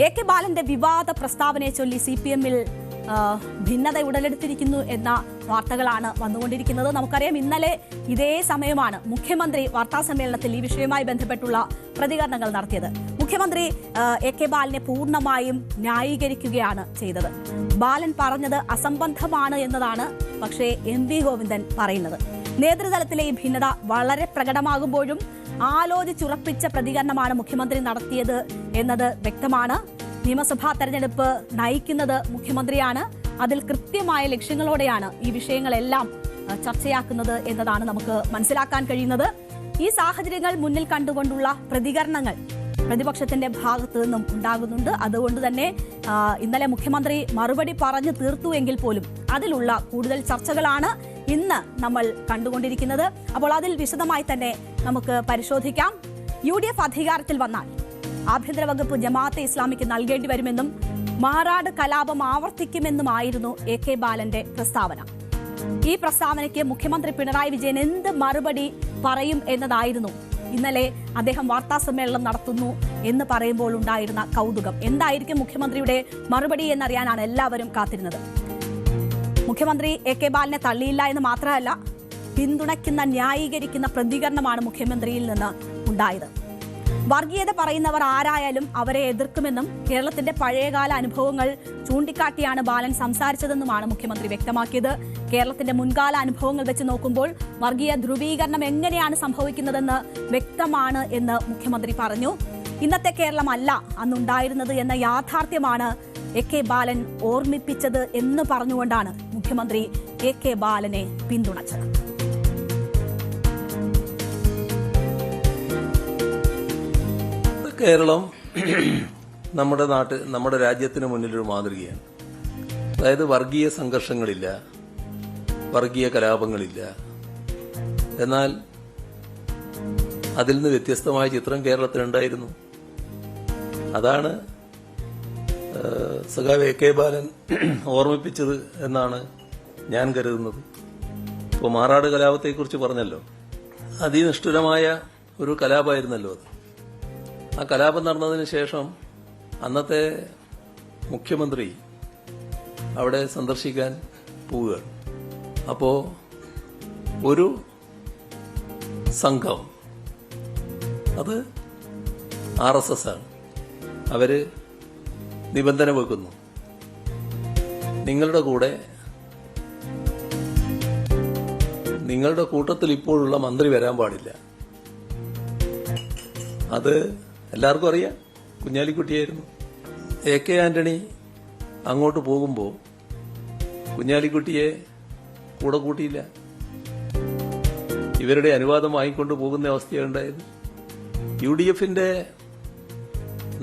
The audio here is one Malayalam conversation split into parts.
AK ബാലന്റെ വിവാദ പ്രസ്താവനയെ ചൊല്ലി CPM-ൽ ഭിന്നത ഉടലെടുത്തിരിക്കുന്നു എന്ന വാർത്തകളാണ് വന്നുകൊണ്ടിരിക്കുന്നത്. നമുക്കറിയാം, ഇന്നലെ ഇതേ സമയമാണ് മുഖ്യമന്ത്രി വാർത്താസമ്മേളനത്തിൽ ഈ വിഷയവുമായി ബന്ധപ്പെട്ടുള്ള പ്രതികരണങ്ങൾ നടത്തിയത്. മുഖ്യമന്ത്രി AK ബാലനെ പൂർണ്ണമായും ന്യായീകരിക്കുകയാണ് ചെയ്തത്. ബാലൻ പറഞ്ഞത് അസംബന്ധമാണ് എന്നതാണ് പക്ഷേ MV ഗോവിന്ദൻ പറയുന്നത്. നേതൃതലത്തിലെ ഈ ഭിന്നത വളരെ പ്രകടമാകുമ്പോഴും ആലോചിച്ചുറപ്പിച്ച പ്രതികരണമാണ് മുഖ്യമന്ത്രി നടത്തിയത് എന്നത് വ്യക്തമാണ്. നിയമസഭാ തെരഞ്ഞെടുപ്പ് നയിക്കുന്നത് മുഖ്യമന്ത്രിയാണ്. അതിൽ കൃത്യമായ ലക്ഷ്യങ്ങളോടെയാണ് ഈ വിഷയങ്ങളെല്ലാം ചർച്ചയാക്കുന്നത് എന്നതാണ് നമുക്ക് മനസ്സിലാക്കാൻ കഴിയുന്നത്. ഈ സാഹചര്യങ്ങൾ മുന്നിൽ കണ്ടുകൊണ്ടുള്ള പ്രതികരണങ്ങൾ പ്രതിപക്ഷത്തിന്റെ ഭാഗത്തു നിന്നും ഉണ്ടാകുന്നുണ്ട്. അതുകൊണ്ട് തന്നെ ഇന്നലെ മുഖ്യമന്ത്രി മറുപടി പറഞ്ഞു തീർത്തുവെങ്കിൽ പോലും അതിലുള്ള കൂടുതൽ ചർച്ചകളാണ് ഇന്ന് നമ്മൾ കണ്ടുകൊണ്ടിരിക്കുന്നത്. അപ്പോൾ അതിൽ വിശദമായി തന്നെ നമുക്ക് പരിശോധിക്കാം. UDF അധികാരത്തിൽ വന്നാൽ ആഭ്യന്തര വകുപ്പ് ജമാഅത്തെ ഇസ്ലാമിക്ക് നൽകേണ്ടി വരുമെന്നും മാറാട് കലാപം ആവർത്തിക്കുമെന്നുമായിരുന്നു AK ബാലന്റെ പ്രസ്താവന. ഈ പ്രസ്താവനയ്ക്ക് മുഖ്യമന്ത്രി പിണറായി വിജയൻ എന്ത് മറുപടി പറയും എന്നതായിരുന്നു ഇന്നലെ അദ്ദേഹം വാർത്താസമ്മേളനം നടത്തുന്നു എന്ന് പറയുമ്പോൾ ഉണ്ടായിരുന്ന കൗതുകം. എന്തായിരിക്കും മുഖ്യമന്ത്രിയുടെ മറുപടി എന്നറിയാനാണ് എല്ലാവരും കാത്തിരുന്നത്. മുഖ്യമന്ത്രി AK ബാലനെ തള്ളിയില്ല എന്ന് മാത്രമല്ല, പിന്തുണയ്ക്കുന്ന ന്യായീകരിക്കുന്ന പ്രതികരണമാണ് മുഖ്യമന്ത്രിയിൽ നിന്ന് ഉണ്ടായത്. വർഗീയത പറയുന്നവർ ആരായാലും അവരെ എതിർക്കുമെന്നും കേരളത്തിന്റെ പഴയകാല അനുഭവങ്ങൾ ചൂണ്ടിക്കാട്ടിയാണ് ബാലൻ സംസാരിച്ചതെന്നുമാണ് മുഖ്യമന്ത്രി വ്യക്തമാക്കിയത്. കേരളത്തിന്റെ മുൻകാല അനുഭവങ്ങൾ വെച്ച് നോക്കുമ്പോൾ വർഗീയ ധ്രുവീകരണം എങ്ങനെയാണ് സംഭവിക്കുന്നതെന്ന് വ്യക്തമാണ് എന്ന് മുഖ്യമന്ത്രി പറഞ്ഞു. ഇന്നത്തെ കേരളമല്ല അന്നുണ്ടായിരുന്നത് എന്ന യാഥാർത്ഥ്യമാണ് AK ബാലൻ ഓർമ്മിപ്പിച്ചത് എന്ന് പറഞ്ഞുകൊണ്ടാണ് മുഖ്യമന്ത്രി AK ബാലനെ പിന്തുണച്ചത്. കേരളം നമ്മുടെ രാജ്യത്തിന് മുന്നിലൊരു മാതൃകയാണ്. അതായത് വർഗീയ സംഘർഷങ്ങളില്ല, വർഗീയ കലാപങ്ങളില്ല. എന്നാൽ അതിൽ നിന്ന് വ്യത്യസ്തമായ ചിത്രം കേരളത്തിലുണ്ടായിരുന്നു. അതാണ് സഖാവ് AK ബാലൻ ഓർമ്മിപ്പിച്ചത് എന്നാണ് ഞാൻ കരുതുന്നത്. ഇപ്പോൾ മാറാട് കലാപത്തെക്കുറിച്ച് പറഞ്ഞല്ലോ, അതിനിഷ്ഠുരമായ ഒരു കലാപമായിരുന്നല്ലോ അത്. ആ കലാപം നടന്നതിന് ശേഷം അന്നത്തെ മുഖ്യമന്ത്രി അവിടെ സന്ദർശിക്കാൻ പോവുകയാണ്. അപ്പോൾ ഒരു സംഘം, അത് RSS ആണ്, അവര് നിബന്ധന വെക്കുന്നു, നിങ്ങളുടെ കൂട്ടത്തിൽ ഇപ്പോഴുള്ള മന്ത്രി വരാൻ പാടില്ല. അത് എല്ലാവർക്കും അറിയാം, കുഞ്ഞാലിക്കുട്ടിയായിരുന്നു. AK ആന്റണി അങ്ങോട്ട് പോകുമ്പോൾ കുഞ്ഞാലിക്കുട്ടിയെ കൂടെ കൂട്ടിയില്ല. ഇവരുടെ അനുവാദം വാങ്ങിക്കൊണ്ട് പോകുന്ന അവസ്ഥയാണ് ഉണ്ടായത്. UDF-ന്റെ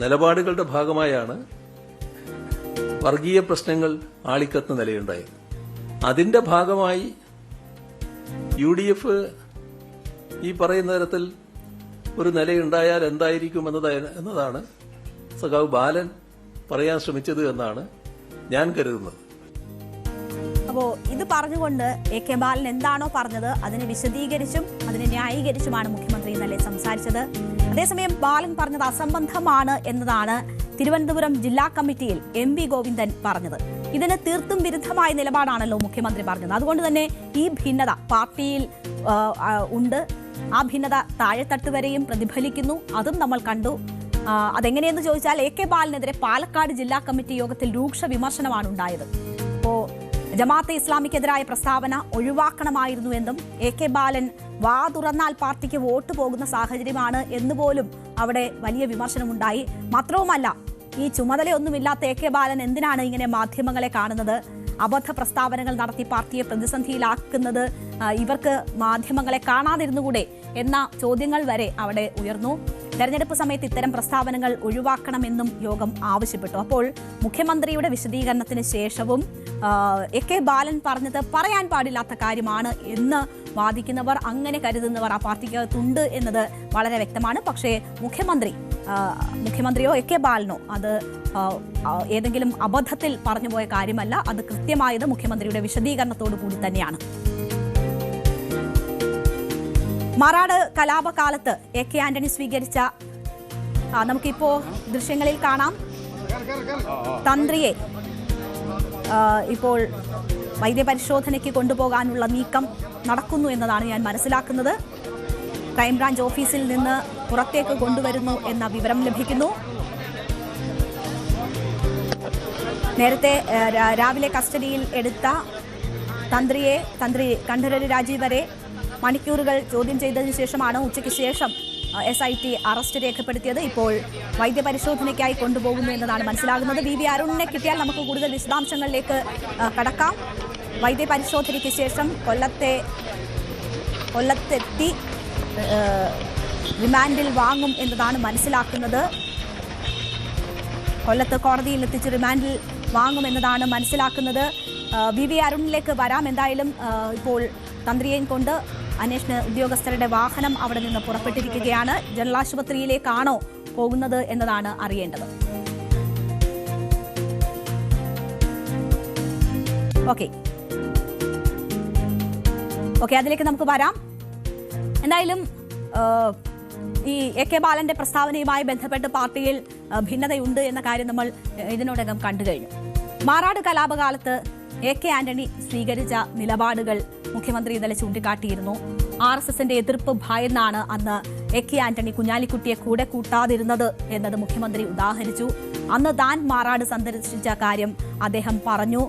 നിലപാടുകളുടെ ഭാഗമായാണ് വർഗീയ പ്രശ്നങ്ങൾ ആളിക്കത്തുന്ന നിലയുണ്ടായത്. അതിന്റെ ഭാഗമായി UDF ഈ പറയുന്ന തരത്തിൽ ഒരു നിലയുണ്ടായാൽ എന്തായിരിക്കും എന്നതാണ് സഖാവ് ബാലൻ പറയാൻ ശ്രമിച്ചത് എന്നാണ് ഞാൻ കരുതുന്നത്. അപ്പോ ഇത് പറഞ്ഞുകൊണ്ട് AK ബാലൻ എന്താണോ പറഞ്ഞത് അതിനെ വിശദീകരിച്ചും അതിനെ ന്യായീകരിച്ചുമാണ് മുഖ്യമന്ത്രി ഇന്നലെ സംസാരിച്ചത്. അതേസമയം ബാലൻ പറഞ്ഞത് അസംബന്ധമാണ് എന്നതാണ് തിരുവനന്തപുരം ജില്ലാ കമ്മിറ്റിയിൽ MV ഗോവിന്ദൻ പറഞ്ഞത്. ഇതിന് തീർത്തും വിരുദ്ധമായ നിലപാടാണല്ലോ മുഖ്യമന്ത്രി പറഞ്ഞത്. അതുകൊണ്ട് തന്നെ ഈ ഭിന്നത പാർട്ടിയിൽ ഉണ്ട്. ആ ഭിന്നത താഴെത്തട്ട് വരെയും പ്രതിഫലിക്കുന്നു. അതും നമ്മൾ കണ്ടു. അതെങ്ങനെയെന്ന് ചോദിച്ചാൽ AK ബാലനെതിരെ പാലക്കാട് ജില്ലാ കമ്മിറ്റി യോഗത്തിൽ രൂക്ഷ വിമർശനമാണ് ഉണ്ടായത്. അപ്പോൾ ജമാഅത്തെ ഇസ്ലാമിക്കെതിരായ പ്രസ്താവന ഒഴിവാക്കണമായിരുന്നു എന്നും AK ബാലൻ വാ തുറന്നാൽ പാർട്ടിക്ക് വോട്ട് പോകുന്ന സാഹചര്യമാണ് എന്നുപോലും അവിടെ വലിയ വിമർശനമുണ്ടായി. മാത്രവുമല്ല, ഈ ചുമതലയൊന്നുമില്ലാത്ത AK ബാലൻ എന്തിനാണ് ഇങ്ങനെ മാധ്യമങ്ങളെ കാണുന്നത്, അബദ്ധ പ്രസ്താവനകൾ നടത്തി പാർട്ടിയെ പ്രതിസന്ധിയിലാക്കുന്നത് ഇവർക്ക് മാധ്യമങ്ങളെ കാണാതിരുന്നുകൂടെ എന്ന ചോദ്യങ്ങൾ വരെ അവിടെ ഉയർന്നു. തെരഞ്ഞെടുപ്പ് സമയത്ത് ഇത്തരം പ്രസ്താവനകൾ ഒഴിവാക്കണമെന്നും യോഗം ആവശ്യപ്പെട്ടു. അപ്പോൾ മുഖ്യമന്ത്രിയുടെ വിശദീകരണത്തിന് ശേഷവും AK ബാലൻ പറഞ്ഞത് പറയാൻ പാടില്ലാത്ത കാര്യമാണ് എന്ന് വാദിക്കുന്നവർ, അങ്ങനെ കരുതുന്നവർ ആ പാർട്ടിക്കകത്തുണ്ട് എന്നത് വളരെ വ്യക്തമാണ്. പക്ഷേ മുഖ്യമന്ത്രിയോ AK ബാലനോ അത് ഏതെങ്കിലും അബദ്ധത്തിൽ പറഞ്ഞുപോയ കാര്യമല്ല. അത് കൃത്യമായത് മുഖ്യമന്ത്രിയുടെ വിശദീകരണത്തോടു കൂടി തന്നെയാണ്. മാറാട് കലാപകാലത്ത് AK ആന്റണി സ്വീകരിച്ച നമുക്കിപ്പോ ദൃശ്യങ്ങളിൽ കാണാം, തന്ത്രിയെ ഇപ്പോൾ വൈദ്യപരിശോധനയ്ക്ക് കൊണ്ടുപോകാനുള്ള നീക്കം നടക്കുന്നു എന്നതാണ് ഞാൻ മനസ്സിലാക്കുന്നത്. ക്രൈംബ്രാഞ്ച് ഓഫീസിൽ നിന്ന് പുറത്തേക്ക് കൊണ്ടുവരുന്നു എന്ന വിവരം ലഭിക്കുന്നു. നേരത്തെ രാവിലെ കസ്റ്റഡിയിൽ എടുത്ത തന്ത്രി കണ്ഠരര് രാജീവരെ മണിക്കൂറുകൾ ചോദ്യം ചെയ്തതിനു ശേഷമാണ് ഉച്ചയ്ക്ക് ശേഷം SIT അറസ്റ്റ് രേഖപ്പെടുത്തിയത്. ഇപ്പോൾ വൈദ്യപരിശോധനയ്ക്കായി കൊണ്ടുപോകുന്നു എന്നതാണ് മനസ്സിലാകുന്നത്. VV അരുണിനെ കിട്ടിയാൽ നമുക്ക് കൂടുതൽ വിശദാംശങ്ങളിലേക്ക് കടക്കാം. വൈദ്യപരിശോധനയ്ക്ക് ശേഷം കൊല്ലത്തെത്തി റിമാൻഡിൽ വാങ്ങും എന്നതാണ് മനസ്സിലാക്കുന്നത്. കൊല്ലത്ത് കോടതിയിൽ എത്തിച്ച് റിമാൻഡിൽ വാങ്ങുമെന്നതാണ് മനസ്സിലാക്കുന്നത്. VV അരുണിലേക്ക് വരാം. എന്തായാലും ഇപ്പോൾ തന്ത്രിയെയും കൊണ്ട് അന്വേഷണ ഉദ്യോഗസ്ഥരുടെ വാഹനം അവിടെ നിന്ന് പുറപ്പെട്ടിരിക്കുകയാണ്. ജനറൽ ആശുപത്രിയിലേക്കാണോ പോകുന്നത് എന്നതാണ് അറിയേണ്ടത്. ഓക്കെ, അതിലേക്ക് നമുക്ക് വരാം. എന്തായാലും ഈ AK ബാലന്റെ പ്രസ്താവനയുമായി ബന്ധപ്പെട്ട് പാർട്ടിയിൽ ഭിന്നതയുണ്ട് എന്ന കാര്യം നമ്മൾ ഇതിനോടകം കണ്ടു കഴിഞ്ഞു. മാറാട് കലാപകാലത്ത് AK ആന്റണി സ്വീകരിച്ച നിലപാടുകൾ മുഖ്യമന്ത്രി ഇന്നലെ ചൂണ്ടിക്കാട്ടിയിരുന്നു. RSSന്റെ എതിർപ്പ് ഭയന്നാണ് അന്ന് AK ആന്റണി കുഞ്ഞാലിക്കുട്ടിയെ കൂടെ കൂട്ടാതിരുന്നത് എന്നത് മുഖ്യമന്ത്രി ഉദാഹരിച്ചു. അന്ന് താൻ മാറാട് സന്ദർശിച്ച കാര്യം അദ്ദേഹം പറഞ്ഞു.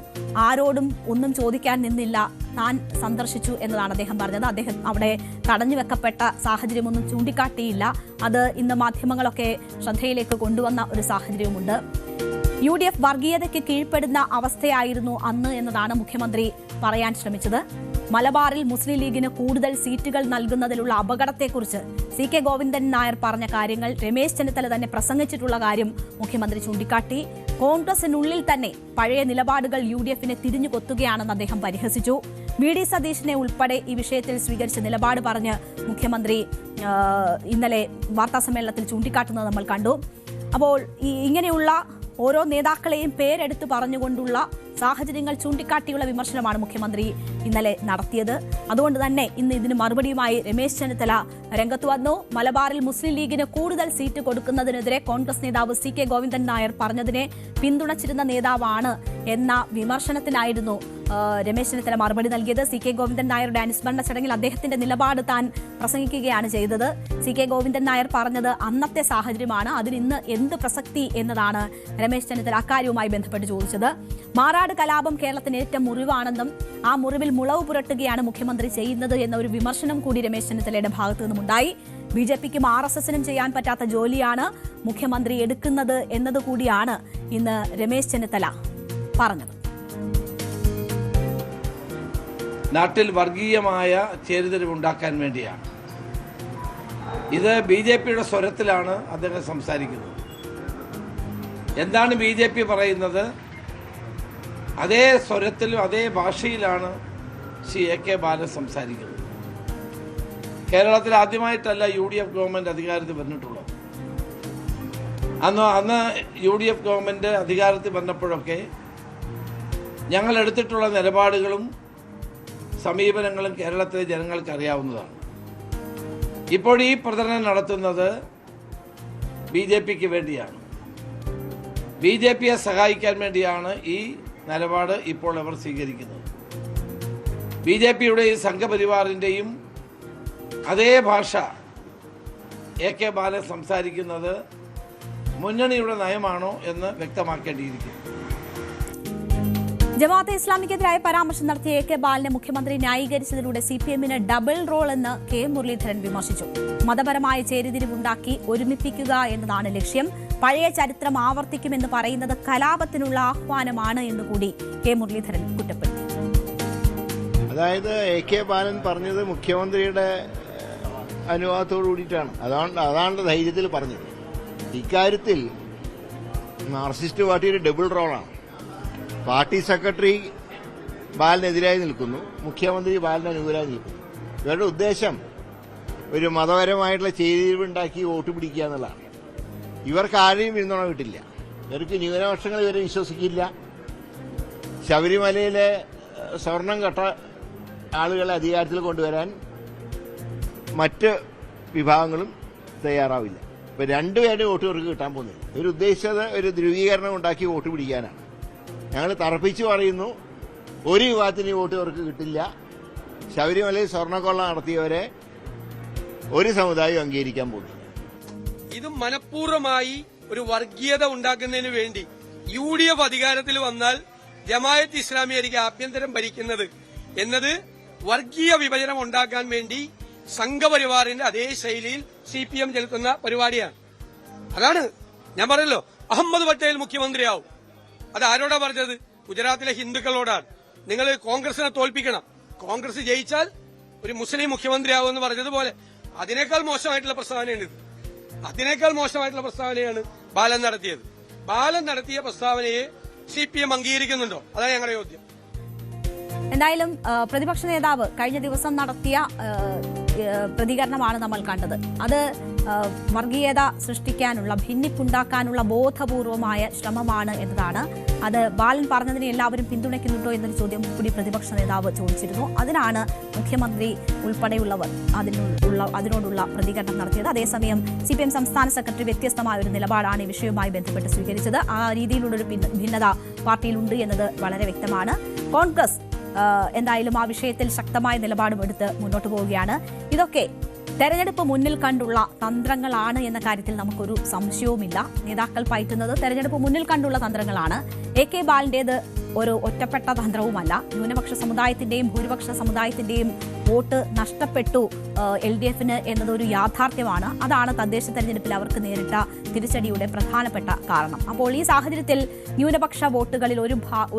ആരോടും ഒന്നും ചോദിക്കാൻ നിന്നില്ല, താൻ സന്ദർശിച്ചു എന്നതാണ് അദ്ദേഹം പറഞ്ഞത്. അദ്ദേഹം അവിടെ തടഞ്ഞു വെക്കപ്പെട്ട സാഹചര്യമൊന്നും ചൂണ്ടിക്കാട്ടിയില്ല. അത് ഇന്ന് മാധ്യമങ്ങളൊക്കെ ശ്രദ്ധയിലേക്ക് കൊണ്ടുവന്ന ഒരു സാഹചര്യവുമുണ്ട്. UDF വർഗീയതയ്ക്ക് കീഴ്പ്പെടുന്ന അവസ്ഥയായിരുന്നു അന്ന് എന്നതാണ് മുഖ്യമന്ത്രി പറയാൻ ശ്രമിച്ചത്. മലബാറിൽ മുസ്ലിം ലീഗിന് കൂടുതൽ സീറ്റുകൾ നൽകുന്നതിലുള്ള അപകടത്തെക്കുറിച്ച് CK ഗോവിന്ദൻ നായർ പറഞ്ഞ കാര്യങ്ങൾ രമേശ് ചെന്നിത്തല തന്നെ പ്രസംഗിച്ചിട്ടുള്ള കാര്യം മുഖ്യമന്ത്രി ചൂണ്ടിക്കാട്ടി. കോൺഗ്രസിനുള്ളിൽ തന്നെ പഴയ നിലപാടുകൾ UDFനെ തിരിഞ്ഞു കൊത്തുകയാണെന്ന് അദ്ദേഹം പരിഹസിച്ചു. VD സതീശനെ ഉൾപ്പെടെ ഈ വിഷയത്തിൽ സ്വീകരിച്ച നിലപാട് പറഞ്ഞ് മുഖ്യമന്ത്രി ഇന്നലെ വാർത്താസമ്മേളനത്തിൽ ചൂണ്ടിക്കാട്ടുന്നത് നമ്മൾ കണ്ടു. അപ്പോൾ ഇങ്ങനെയുള്ള ഓരോ നേതാക്കളെയും പേരെടുത്ത് പറഞ്ഞുകൊണ്ടുള്ള സാഹചര്യങ്ങൾ ചൂണ്ടിക്കാട്ടിയുള്ള വിമർശനമാണ് മുഖ്യമന്ത്രി ഇന്നലെ നടത്തിയത്. അതുകൊണ്ട് തന്നെ ഇന്ന് ഇതിന് മറുപടിയുമായി രമേശ് ചെന്നിത്തല രംഗത്ത് വന്നു. മലബാറിൽ മുസ്ലിം ലീഗിന് കൂടുതൽ സീറ്റ് കൊടുക്കുന്നതിനെതിരെ കോൺഗ്രസ് നേതാവ് CK ഗോവിന്ദൻ നായർ പറഞ്ഞതിനെ പിന്തുണച്ചിരുന്ന നേതാവാണ് എന്ന വിമർശനത്തിനായിരുന്നു രമേശ് ചെന്നിത്തല മറുപടി നൽകിയത്. CK ഗോവിന്ദൻ നായരുടെ അനുസ്മരണ ചടങ്ങിൽ അദ്ദേഹത്തിന്റെ നിലപാട് താൻ പ്രസംഗിക്കുകയാണ് ചെയ്തത്. CK ഗോവിന്ദൻ നായർ പറഞ്ഞത് അന്നത്തെ സാഹചര്യമാണ്, അതിനിന്ന് എന്ത് പ്രസക്തി എന്നതാണ് രമേശ് ചെന്നിത്തല അക്കാര്യവുമായി ബന്ധപ്പെട്ട് ചോദിച്ചത്. മാറാട് കലാപം കേരളത്തിന് ഏറ്റ മുറിവാണെന്നും ആ മുറിവിൽ മുളവ് പുരട്ടുകയാണ് മുഖ്യമന്ത്രി ചെയ്യുന്നത് എന്ന ഒരു വിമർശനം കൂടി രമേശ് ചെന്നിത്തലയുടെ ഭാഗത്തു നിന്നുമുണ്ടായി. BJPക്കും RSSനും ചെയ്യാൻ പറ്റാത്ത ജോലിയാണ് മുഖ്യമന്ത്രി എടുക്കുന്നത് എന്നതുകൂടിയാണ് ഇന്ന് രമേശ് ചെന്നിത്തല പറഞ്ഞത്. നാട്ടിൽ വർഗീയമായ ചേരിതിരിവുണ്ടാക്കാൻ വേണ്ടിയാണ്. ഇത് BJPയുടെ സ്വരത്തിലാണ് അദ്ദേഹം സംസാരിക്കുന്നത്. എന്താണ് BJP പറയുന്നത്, അതേ സ്വരത്തിലും അതേ ഭാഷയിലാണ് AK ബാലൻ സംസാരിക്കുന്നത്. കേരളത്തിൽ ആദ്യമായിട്ടല്ല UDF ഗവൺമെന്റ് അധികാരത്തിൽ വന്നിട്ടുള്ളത്. അന്ന് UDF ഗവൺമെന്റ് അധികാരത്തിൽ വന്നപ്പോഴൊക്കെ ഞങ്ങൾ എടുത്തിട്ടുള്ള നിലപാടുകളും സമീപനങ്ങളും കേരളത്തിലെ ജനങ്ങൾക്ക് അറിയാവുന്നതാണ്. ഇപ്പോൾ ഈ പ്രചരണം നടത്തുന്നത് BJPക്ക് വേണ്ടിയാണ്. BJPയെ സഹായിക്കാൻ വേണ്ടിയാണ് ഈ നിലപാട് ഇപ്പോൾ അവർ സ്വീകരിക്കുന്നത്. BJPയുടെയും സംഘപരിവാറിൻ്റെയും അതേ ഭാഷ AK ബാലൻ സംസാരിക്കുന്നത് മുന്നണിയുടെ നയമാണോ എന്ന് വ്യക്തമാക്കേണ്ടിയിരിക്കുന്നു. ജമാഅത്തെ ഇസ്ലാമിക്കെതിരായ പരാമർശം നടത്തിയ AK ബാലനെ മുഖ്യമന്ത്രി ന്യായീകരിച്ചതിലൂടെ CPMന് ഡബിൾ റോൾ എന്ന് K മുരളീധരൻ വിമർശിച്ചു. മതപരമായ ചേരിതിരിവുണ്ടാക്കി ഒരുമിപ്പിക്കുക എന്നതാണ് ലക്ഷ്യം. പഴയ ചരിത്രം ആവർത്തിക്കുമെന്ന് പറയുന്നത് കലാപത്തിനുള്ള ആഹ്വാനമാണ് എന്നുകൂടി K മുരളീധരൻ കുറ്റപ്പെടുത്തി. അതായത് AK ബാലൻ പറഞ്ഞത് മുഖ്യമന്ത്രിയുടെ അനുവാദത്തോടു കൂടിയിട്ടാണ്. അതാണ് ധൈര്യത്തിൽ പറഞ്ഞത്. ഇക്കാര്യത്തിൽ മാർക്സിസ്റ്റ് പാർട്ടിയുടെ ഡബിൾ റോളാണ്. പാർട്ടി സെക്രട്ടറി ബാലനെതിരായി നിൽക്കുന്നു, മുഖ്യമന്ത്രി ബാലന് അനുകൂലമായി നിൽക്കുന്നു. ഇവരുടെ ഉദ്ദേശം ഒരു മതപരമായിട്ടുള്ള ചേരിതിരിവുണ്ടാക്കി വോട്ട് പിടിക്കുക എന്നുള്ളതാണ്. ഇവർക്ക് ആരെയും പിന്തുണ കിട്ടില്ല. ഇവർക്ക് ന്യൂനപക്ഷങ്ങൾ ഇവരെ വിശ്വസിക്കില്ല. ശബരിമലയിലെ സ്വർണം കെട്ട ആളുകളെ അധികാരത്തിൽ കൊണ്ടുവരാൻ മറ്റ് വിഭാഗങ്ങളും തയ്യാറാവില്ല. ഇപ്പൊ രണ്ടുപേരുടെ വോട്ട് അവർക്ക് കിട്ടാൻ പോകുന്നില്ല. ഇവർ ഉദ്ദേശിച്ചത് ഒരു ധ്രുവീകരണം ഉണ്ടാക്കി വോട്ട് പിടിക്കാനാണ്. ഞങ്ങൾ തറപ്പിച്ച് പറയുന്നു, ഒരു വിഭാഗത്തിന് വോട്ട് അവർക്ക് കിട്ടില്ല. ശബരിമലയിൽ സ്വർണ്ണക്കൊള്ള നടത്തിയവരെ ഒരു സമുദായം അംഗീകരിക്കാൻ പോകുന്നില്ല. ഇത് മനഃപൂർവ്വമായി ഒരു വർഗീയത ഉണ്ടാക്കുന്നതിന് വേണ്ടി UDF അധികാരത്തിൽ വന്നാൽ ജമാഅത്ത് ഇസ്ലാമിയായിരിക്കും ആഭ്യന്തരം ഭരിക്കുന്നത് എന്നത് വർഗീയ വിഭജനം ഉണ്ടാക്കാൻ വേണ്ടി സംഘപരിവാറിന്റെ അതേ ശൈലിയിൽ CPM ചെലുത്തുന്ന പരിപാടിയാണ്. അതാണ് ഞാൻ പറയല്ലോ, അഹമ്മദ് പട്ടേൽ മുഖ്യമന്ത്രിയാവും. അത് ആരോടാ പറഞ്ഞത്? ഗുജറാത്തിലെ ഹിന്ദുക്കളോടാണ്. നിങ്ങൾ കോൺഗ്രസിനെ തോൽപ്പിക്കണം, കോൺഗ്രസ് ജയിച്ചാൽ ഒരു മുസ്ലിം മുഖ്യമന്ത്രിയാവും എന്ന് പറഞ്ഞതുപോലെ അതിനേക്കാൾ മോശമായിട്ടുള്ള പ്രസ്താവനയാണ് ഇത്. അതിനേക്കാൾ മോശമായിട്ടുള്ള പ്രസ്താവനയാണ് ബാലൻ നടത്തിയത്. ബാലൻ നടത്തിയ പ്രസ്താവനയെ CPM അംഗീകരിക്കുന്നുണ്ടോ? അതാണ് ഞങ്ങളുടെ ചോദ്യം. എന്തായാലും പ്രതിപക്ഷ നേതാവ് കഴിഞ്ഞ ദിവസം നടത്തിയ പ്രതികരണമാണ് നമ്മൾ കണ്ടത്. അത് വർഗീയത സൃഷ്ടിക്കാനുള്ള, ഭിന്നിപ്പുണ്ടാക്കാനുള്ള ബോധപൂർവമായ ശ്രമമാണ് എന്നതാണ്. അത് ബാലൻ പറഞ്ഞതിനെ എല്ലാവരും പിന്തുണയ്ക്കുന്നുണ്ടോ എന്നൊരു ചോദ്യം കൂടി പ്രതിപക്ഷ നേതാവ് ചോദിച്ചിരുന്നു. അതിനാണ് മുഖ്യമന്ത്രി ഉൾപ്പെടെയുള്ളവർ അതിനോടുള്ള പ്രതികരണം നടത്തിയത്. അതേസമയം CPM സംസ്ഥാന സെക്രട്ടറി വ്യത്യസ്തമായ ഒരു നിലപാടാണ് ഈ വിഷയവുമായി ബന്ധപ്പെട്ട് സ്വീകരിച്ചത്. ആ രീതിയിലുള്ളൊരു ഭിന്നത പാർട്ടിയിലുണ്ട് എന്നത് വളരെ വ്യക്തമാണ്. കോൺഗ്രസ് എന്തായാലും ആ വിഷയത്തിൽ ശക്തമായ നിലപാടും എടുത്ത് മുന്നോട്ട് പോവുകയാണ്. ഇതൊക്കെ തെരഞ്ഞെടുപ്പ് മുന്നിൽ കണ്ടുള്ള തന്ത്രങ്ങളാണ് എന്ന കാര്യത്തിൽ നമുക്കൊരു സംശയവുമില്ല. നേതാക്കൾ പയറ്റുന്നത് തെരഞ്ഞെടുപ്പ് മുന്നിൽ കണ്ടുള്ള തന്ത്രങ്ങളാണ്. AK ബാലന്റേത് ഒരു ഒറ്റപ്പെട്ട തന്ത്രവുമല്ല. ന്യൂനപക്ഷ സമുദായത്തിന്റെയും ഭൂരിപക്ഷ സമുദായത്തിന്റെയും വോട്ട് നഷ്ടപ്പെട്ടു LDFന് എന്നതൊരു യാഥാർത്ഥ്യമാണ്. അതാണ് തദ്ദേശ തെരഞ്ഞെടുപ്പിൽ അവർക്ക് നേരിട്ട തിരിച്ചടിയുടെ പ്രധാനപ്പെട്ട കാരണം. അപ്പോൾ ഈ സാഹചര്യത്തിൽ ന്യൂനപക്ഷ വോട്ടുകളിൽ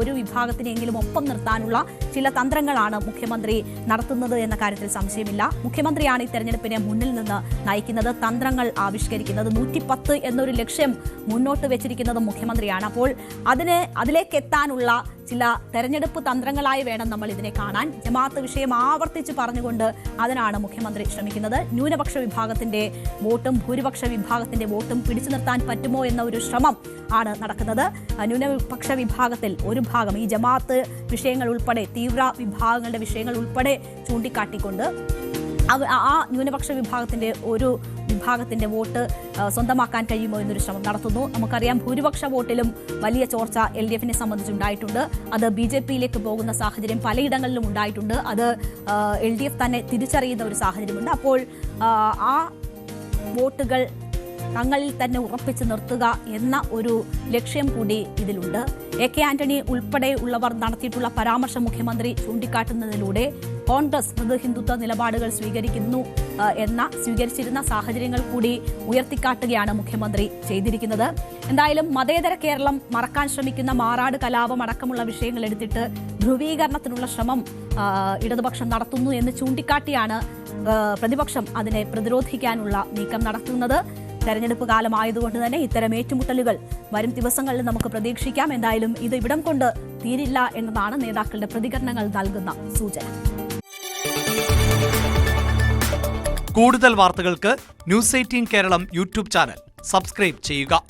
ഒരു വിഭാഗത്തിനെങ്കിലും ഒപ്പം നിർത്താനുള്ള ചില തന്ത്രങ്ങളാണ് മുഖ്യമന്ത്രി നടത്തുന്നത് എന്ന കാര്യത്തിൽ സംശയമില്ല. മുഖ്യമന്ത്രിയാണ് ഈ തെരഞ്ഞെടുപ്പിനെ മുന്നിൽ നിന്ന് നയിക്കുന്നത്, തന്ത്രങ്ങൾ ആവിഷ്കരിക്കുന്നത്. 110 എന്നൊരു ലക്ഷ്യം മുന്നോട്ട് വെച്ചിരിക്കുന്നത് മുഖ്യമന്ത്രിയാണ്. അപ്പോൾ അതിലേക്ക് എത്താനുള്ള ചില തെരഞ്ഞെടുപ്പ് തന്ത്രങ്ങളായി വേണം നമ്മൾ ഇതിനെ കാണാൻ. ജമാഅത്ത് വിഷയം ആവർത്തിച്ച് പറഞ്ഞുകൊണ്ട് അതിനാണ് മുഖ്യമന്ത്രി ശ്രമിക്കുന്നത്. ന്യൂനപക്ഷ വിഭാഗത്തിന്റെ വോട്ടും ഭൂരിപക്ഷ വിഭാഗത്തിന്റെ വോട്ടും പിടിച്ചു നിർത്താൻ പറ്റുമോ എന്ന ഒരു ശ്രമം ആണ് നടക്കുന്നത്. ന്യൂനപക്ഷ വിഭാഗത്തിൽ ഒരു ഭാഗം ഈ ജമാഅത്ത് വിഷയങ്ങൾ ഉൾപ്പെടെ, തീവ്ര വിഭാഗങ്ങളുടെ വിഷയങ്ങൾ ഉൾപ്പെടെ ചൂണ്ടിക്കാട്ടിക്കൊണ്ട് ആ ന്യൂനപക്ഷ ഒരു വിഭാഗത്തിന്റെ വോട്ട് സ്വന്തമാക്കാൻ കഴിയുമോ എന്നൊരു ശ്രമം നടത്തുന്നു. നമുക്കറിയാം, ഭൂരിപക്ഷ വോട്ടിലും വലിയ ചോർച്ച LDFനെ സംബന്ധിച്ചുണ്ടായിട്ടുണ്ട്. അത് BJPയിലേക്ക് പോകുന്ന സാഹചര്യം പലയിടങ്ങളിലും ഉണ്ടായിട്ടുണ്ട്. അത് LDF തന്നെ തിരിച്ചറിയുന്ന ഒരു സാഹചര്യമുണ്ട്. അപ്പോൾ ആ വോട്ടുകൾ തങ്ങളിൽ തന്നെ ഉറപ്പിച്ചു നിർത്തുക എന്ന ഒരു ലക്ഷ്യം കൂടി ഇതിലുണ്ട്. AK ആന്റണി ഉൾപ്പെടെയുള്ളവർ നടത്തിയിട്ടുള്ള പരാമർശം മുഖ്യമന്ത്രി ചൂണ്ടിക്കാട്ടുന്നതിലൂടെ കോൺഗ്രസ് മൃദുഹിന്ദുത്വ നിലപാടുകൾ സ്വീകരിച്ചിരുന്ന സാഹചര്യങ്ങൾ കൂടി ഉയർത്തിക്കാട്ടുകയാണ് മുഖ്യമന്ത്രി ചെയ്തിരിക്കുന്നത്. എന്തായാലും മതേതര കേരളം മറക്കാൻ ശ്രമിക്കുന്ന മാറാട് കലാപം അടക്കമുള്ള വിഷയങ്ങൾ എടുത്തിട്ട് ധ്രുവീകരണത്തിനുള്ള ശ്രമം ഇടതുപക്ഷം നടത്തുന്നു എന്ന് ചൂണ്ടിക്കാട്ടിയാണ് പ്രതിപക്ഷം അതിനെ പ്രതിരോധിക്കാനുള്ള നീക്കം നടത്തുന്നത്. തെരഞ്ഞെടുപ്പ് കാലമായതുകൊണ്ട് തന്നെ ഇത്തരം ഏറ്റുമുട്ടലുകൾ വരും ദിവസങ്ങളിൽ നമുക്ക് പ്രതീക്ഷിക്കാം. എന്തായാലും ഇത് ഇവിടം കൊണ്ട് തീരില്ല എന്നതാണ് നേതാക്കളുടെ പ്രതികരണങ്ങൾ നൽകുന്ന സൂചന. കൂടുതൽ വാർത്തകൾക്ക് News 18 Keralam YouTube channel subscribe ചെയ്യുക.